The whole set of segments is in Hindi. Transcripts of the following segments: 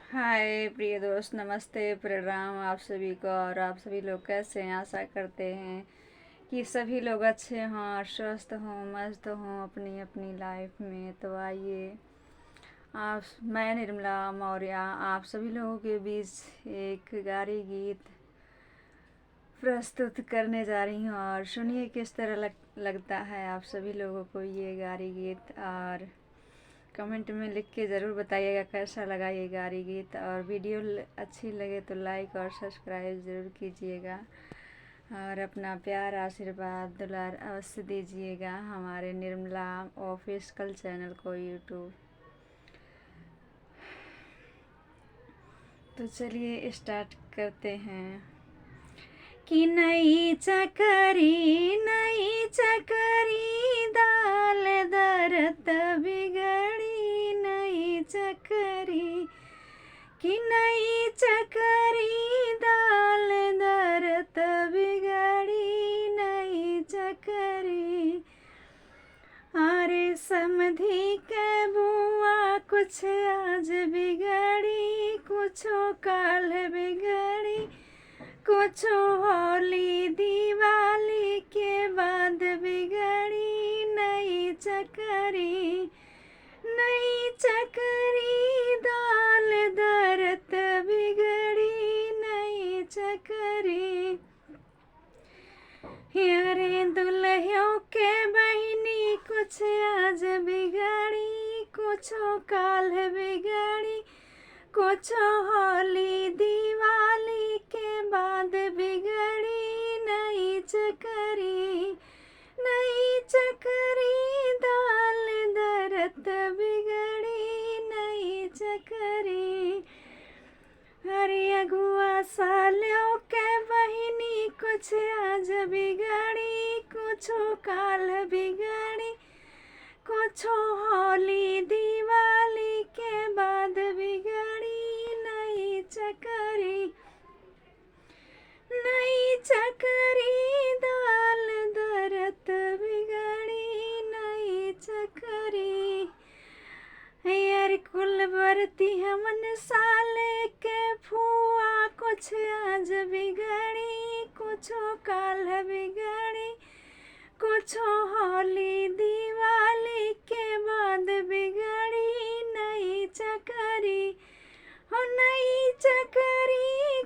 हाय प्रिय दोस्त, नमस्ते, प्रणाम आप सभी को। और आप सभी लोग कैसे हैं? आशा करते हैं कि सभी लोग अच्छे हों और स्वस्थ हों, मस्त हों अपनी अपनी लाइफ में। तो आइए, मैं निर्मला मौर्य आप सभी लोगों के बीच एक गारी गीत प्रस्तुत करने जा रही हूँ। और सुनिए किस तरह लगता है आप सभी लोगों को ये गारी गीत। और कमेंट में लिख के ज़रूर बताइएगा कैसा लगा ये गारी गीत। और वीडियो अच्छी लगे तो लाइक और सब्सक्राइब ज़रूर कीजिएगा। और अपना प्यार, आशीर्वाद, दुलार अवश्य दीजिएगा हमारे निर्मला ऑफिशियल चैनल को यूट्यूब। तो चलिए स्टार्ट करते हैं। कि नई चकरी दाल दरत बिगड़ी नई चकरी। कि नई चकरी दाल दरत बिगड़ी नई चकरी। अरे समधी के बुआ कुछ आज बिगड़ी, कुछो काल बिगड़ी, कुछो होली दिवाली के बाद बिगड़ी नई चकरी। नई चकरी दाल दरत बिगड़ी नई चकरी। अरे दुल्हियों के बहिनी कुछ आज बिगड़ी, कुछो काल बिगड़ी, कुछो होली दिवाली के बाद बिगड़ी नई चकरी। नई चकरी दाल दरत बिगड़ी नई चकरी। अरे अगुआ सालों के बहिनी कुछ आज बिगड़ी, कुछो काल बिगड़ी, कुछो होली दिवाली के बाद बिगड़ी नई चकरी। नई चकरी दाल दरत बिगड़ी नई चकरी। यार कुल बरती हमन साले के फुआ कुछ आज बिगड़ी, कुछो काल बिगड़ी, कुछो होली दिवाली के बाद बिगड़ी नई चकरी। हो नई चकरी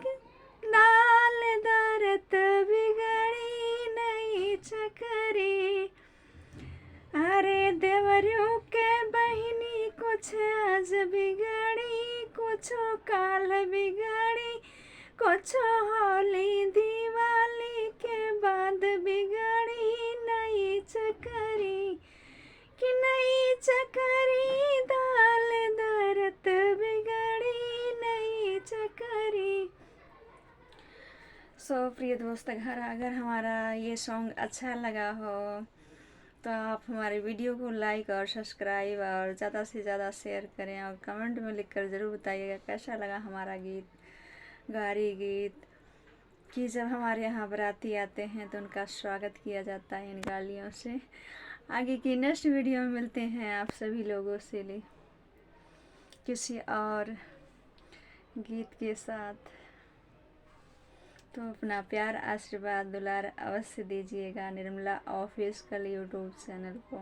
दाल दरत बिगड़ी नई चकरी। अरे देवरियों के बहिनी कुछ आज बिगड़ी, कुछो काल बिगड़ी, कुछो होली दिवाली के बाद बिगड़ी नई चकरी। कि नई चकरी दाल दरत बिगड़ी नई चकरी। सो प्रिय दोस्त, अगर हमारा ये सॉन्ग अच्छा लगा हो तो आप हमारे वीडियो को लाइक और सब्सक्राइब और ज़्यादा से ज़्यादा शेयर करें। और कमेंट में लिखकर ज़रूर बताइएगा कैसा लगा हमारा गीत, गारी गीत। कि जब हमारे यहाँ बाराती आते हैं तो उनका स्वागत किया जाता है इन गालियों से। आगे की नेक्स्ट वीडियो में मिलते हैं आप सभी लोगों से किसी और गीत के साथ। तो अपना प्यार, आशीर्वाद, दुलार अवश्य दीजिएगा निर्मला ऑफिशियल यूट्यूब चैनल को।